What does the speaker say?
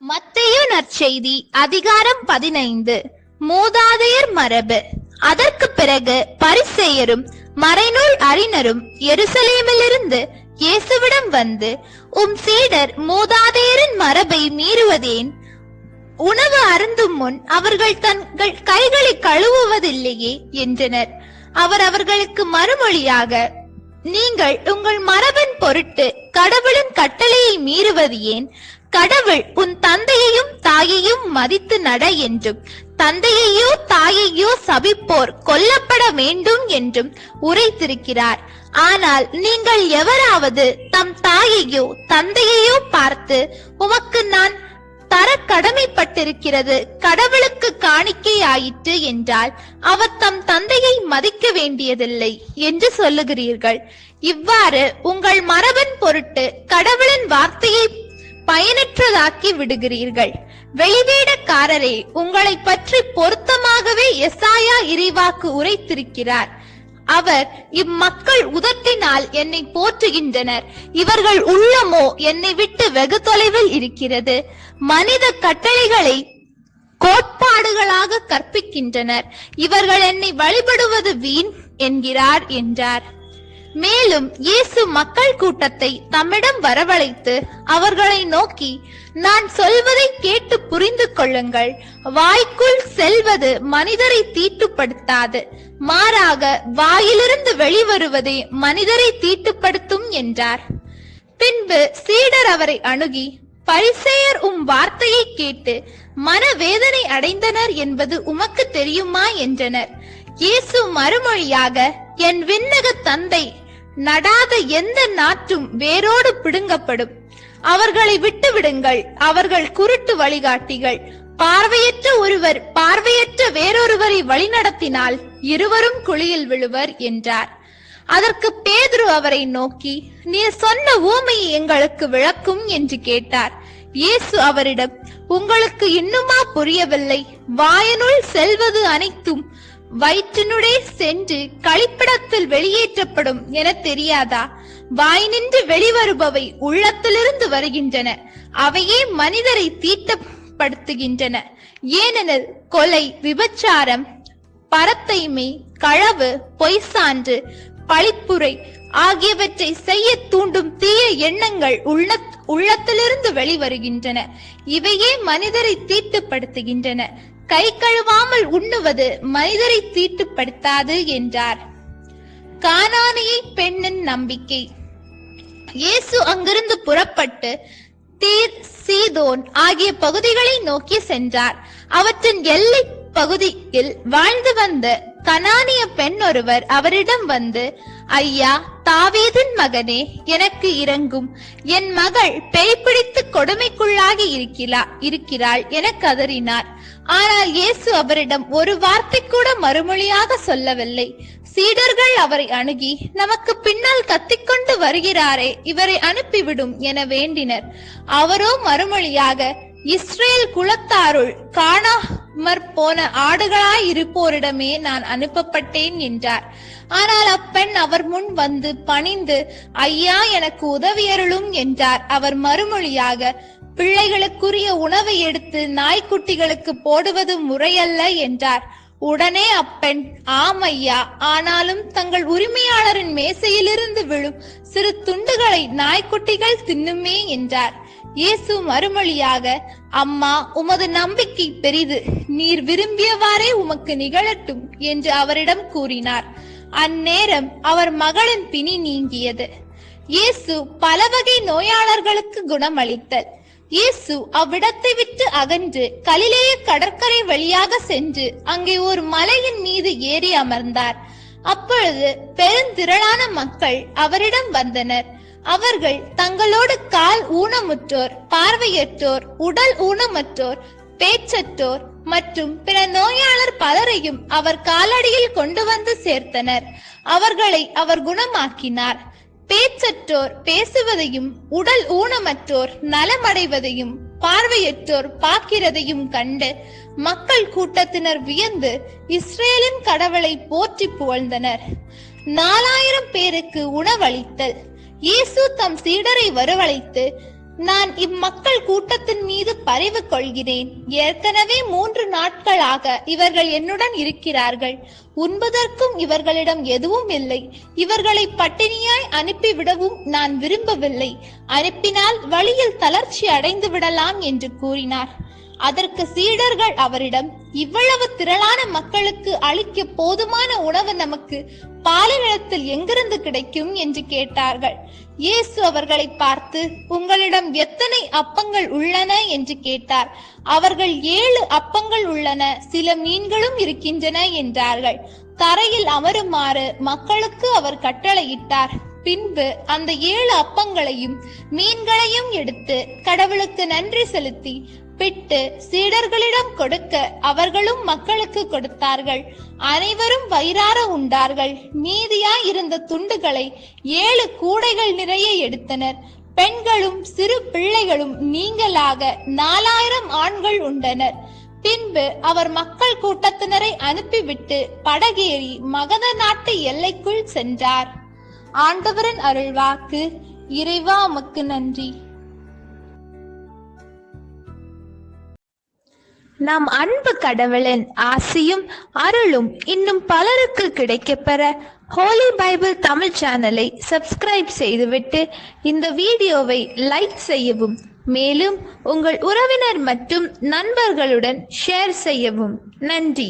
மத்தேயு நற்செய்தி அதிகாரம் 15. மூதாதையர் மரபு. அதற்கு பிறகு பரிசேயரும் மறைநூல் அறிஞரும் எருசலேமிலிருந்து இயேசுவிடம் வந்து, உம் சீடர் மூதாதையரின் மரபை மீறுவதேன்? உணவு அருந்தும் முன் அவர்கள் தங்கள் கைகளை கழுவுவதில்லையே என்றனர். அவர் அவர்களுக்கு மறுமொழியாக, நீங்கள் உங்கள் மரபின் பொருட்டு கடவுளின் கட்டளையை மீறுவது ஏன்? கடவுள் உன் தந்தையையும் தாயையும் மதித்து நட என்றும், தந்தையையோ தாயையோ சபிப்போர் கொல்லப்பட வேண்டும் என்றும் உரைத்திருக்கிறார். ஆனால் நீங்கள் எவராவது தம் தாயையோ தந்தையையோ பார்த்து, உமக்கு நான் தர கடமைப்பட்டிருக்கிறது கடவுளுக்கு காணிக்கை ஆயிற்று என்றால், அவர் தம் தந்தையை மதிக்க வேண்டியதில்லை என்று சொல்லுகிறீர்கள். இவ்வாறு உங்கள் மரபின் பொருட்டு கடவுளின் வார்த்தையை பயனற்றதாக்கி விடுகிறீர்கள். வெளிவேடக்காரரே, உங்களை பற்றி பொருத்தமாகவே எசாயா இறைவாக்கு உரைத்திருக்கிறார். அவர், இம்மக்கள் உதட்டினால் என்னை போற்றுகின்றனர், இவர்கள் உள்ளமோ என்னை விட்டு வெகு தொலைவில் இருக்கிறது. மனித கட்டளைகளை கோட்பாடுகளாக கற்பிக்கின்றனர், இவர்கள் என்னை வழிபடுவது வீண் என்கிறார் என்றார். மேலும் இயேசு மக்கள் கூட்டத்தை தம்மிடம் வரவழைத்து அவர்களை நோக்கி, நான் சொல்வதை கேட்டு புரிந்து கொள்ளுங்கள். வாய்க்குள் செல்வது மனிதரை தீட்டுப்படுத்தாது, மாறாக வாயிலிருந்து வெளிவருவதே மனிதரை தீட்டுப்படுத்தும் என்றார். பின்பு சீடர் அவரை அணுகி, பரிசேயர் உம் வார்த்தையை கேட்டு மனவேதனை அடைந்தனர் என்பது உமக்கு தெரியுமா என்றனர். இயேசு மறுமொழியாக, என் விண்ணக தந்தை நடாத எந்த நாற்றும் வேரோடு பிடுங்கப்படும். அவர்களை விட்டு விடுங்கள், அவர்கள் குருட்டு வழிகாட்டிகள். பார்வையற்ற ஒருவர் பார்வையற்ற வேறொருவரை வழிநடத்தினால் இருவரும் குழியில் விழுவர் என்றார். அதற்கு பேதுரு அவரை நோக்கி, நீர் சொன்ன ஊமையை எங்களுக்கு விளக்கும் என்று கேட்டார். இயேசு அவரிடம், உங்களுக்கு இன்னுமா புரியவில்லை? வாயனுள் செல்வது அனைத்தும் வயிற்றினுடே சென்று கழிப்பிடத்தில் வெளியேற்றப்படும் என தெரியாதா? வாய் நின்று வெளிவருபவை உள்ளத்திலிருந்து வருகின்றன, அவையே மனிதரை தீட்டுப்படுத்துகின்றன. ஏனெனில் கொலை, விபச்சாரம், பரத்தைமை, களவு, பொய் சான்று, பழிப்புரை ஆகியவற்றை செய்ய தூண்டும் தீய எண்ணங்கள் உள்ளத்திலிருந்து வெளிவருகின்றன, இவையே மனிதரை தீட்டுப்படுத்துகின்றன. கை கழுவாமல் உண்ணுவது மனிதரை தீட்டுப்படுத்தாது என்றார். கானானிய பெண்ணின் நம்பிக்கை. இயேசு அங்கிருந்து புறப்பட்டு தீர், சீதோன் ஆகிய பகுதிகளை நோக்கி சென்றார். அவற்றின் எல்லை பகுதியில் வாழ்ந்து வந்த கனானிய பெண் ஒருவர் அவரிடம் வந்து, ஐயா, தாவீதின் மகனே, எனக்கு இரங்கும். என் மகள் பேய் பிடித்து கொடுமைக்குள்ளாகி இருக்கிறாள் என கதறினார். ஆனால் இயேசு அவரிடம் ஒரு வார்த்தை கூட மறுமொழியாக சொல்லவில்லை. சீடர்கள் அவரை அணுகி, நமக்கு பின்னால் கத்திக்கொண்டு வருகிறாரே, இவரை அனுப்பிவிடும் என வேண்டினர். அவரோ மறுமொழியாக, இஸ்ரேல் குலத்தாருள் காணாமற் போன ஆடுகளாய் இருப்போரிடமே நான் அனுப்பப்பட்டேன் என்றார். ஆனால் அப்பெண் அவர் முன் வந்து பணிந்து, ஐயா, எனக்கு உதவியருளும் என்றார். அவர் மறுமொழியாக, பிள்ளைகளுக்குரிய உணவை எடுத்து நாய்க்குட்டிகளுக்கு போடுவது முறையல்ல என்றார். உடனே அப்பெண், ஆம் ஐயா, ஆனாலும் தங்கள் உரிமையாளரின் மேசையிலிருந்து விழும் சிறு துண்டுகளை நாய்க்குட்டிகள் தின்னுமே என்றார். இயேசு மறுமொழியாக, அம்மா, உமது நம்பிக்கை பெரிது, நீர் விரும்பியவாறே உமக்கு நிகழட்டும் என்று அவரிடம் கூறினார். அந்நேரம் அவர் மகளின் பிணி நீங்கியது. இயேசு பல வகை நோயாளர்களுக்கு குணமளித்தல். இயேசு அவ்விடத்தை விட்டு அகன்று கலிலேய கடற்கரை வழியாக சென்று அங்கே ஒரு மலையின் மீது ஏறி அமர்ந்தார். அப்பொழுது பெருந்திரளான மக்கள் அவரிடம் வந்தனர். அவர்கள் தங்களோடு கால் ஊனமுற்றோர், பார்வையற்றோர், உடல் ஊனமற்றோர், பேச்சற்றோர் மற்றும் பிற நோயாளர் பலரையும் அவர் காலடியில் கொண்டு வந்து சேர்த்தனர். அவர்களை அவர் குணமாக்கினார். பேச்சற்றோர் பேசுவதையும், உடல் ஊனமற்றோர் நலமடைவதையும், பார்வையற்றோர் பார்க்கிறதையும் கண்டு மக்கள் கூட்டத்தினர் வியந்து இஸ்ரேலின் கடவுளை போற்றி புகழ்ந்தனர். 4000 பேருக்கு உணவளித்தல். இயேசு தம் சீடரை வரவழைத்து, நான் இம்மக்கள் கூட்டத்தின் மீது பரிவு கொள்கிறேன். ஏற்கனவே 3 நாட்களாக இவர்கள் என்னுடன் இருக்கிறார்கள். உண்பதற்கும் இவர்களிடம் எதுவும் இல்லை. இவர்களை பட்டினியாய் அனுப்பிவிடவும் நான் விரும்பவில்லை. அனுப்பினால் வழியில் தளர்ச்சி அடைந்து விடலாம் என்று கூறினார். அதற்கு சீடர்கள் அவரிடம், இவ்வளவு திரளான மக்களுக்கு அளிக்க போதுமான உணவு நமக்கு பாலைநிலத்தில் எங்கிருந்து கிடைக்கும் என்று கேட்டார்கள். இயேசு அவர்களை பார்த்து, உங்களிடம் எத்தனை அப்பங்கள் உள்ளன என்று கேட்டார். அவர்கள் 7 அப்பங்கள் உள்ளன, சில மீன்களும் இருக்கின்றன என்றார்கள். தரையில் அமருமாறு மக்களுக்கு அவர் கட்டளையிட்டார். பின்பு அந்த 7 அப்பங்களையும் மீன்களையும் எடுத்து கடவுளுக்கு நன்றி செலுத்தி பிட்டு சீடர்களிடம் கொடுக்க அவர்களும் மக்களுக்கு கொடுத்தார்கள். அனைவரும் வயிறார உண்டார்கள். மீதியாய் இருந்த துண்டுகளை 7 கூடைகள் நிறைய எடுத்தனர். பெண்களும் சிறு பிள்ளைகளும் நீங்களாக 4000 ஆண்கள் உண்டனர். பின்பு அவர் மக்கள் கூட்டத்தினரை அனுப்பிவிட்டு படகேறி மகத நாட்டு எல்லைக்குள் சென்றார். ஆண்டவரின் அருள்வாக்கு. இறைவா உமக்கு நன்றி. நம் அன்பு கடவுளின் ஆசியும் அருளும் இன்னும் பலருக்கு கிடைக்கப்பெற ஹோலி பைபிள் தமிழ் சேனலை சப்ஸ்கிரைப் செய்துவிட்டு இந்த வீடியோவை லைக் செய்யவும், மேலும் உங்கள் உறவினர் மற்றும் நண்பர்களுடன் ஷேர் செய்யவும். நன்றி.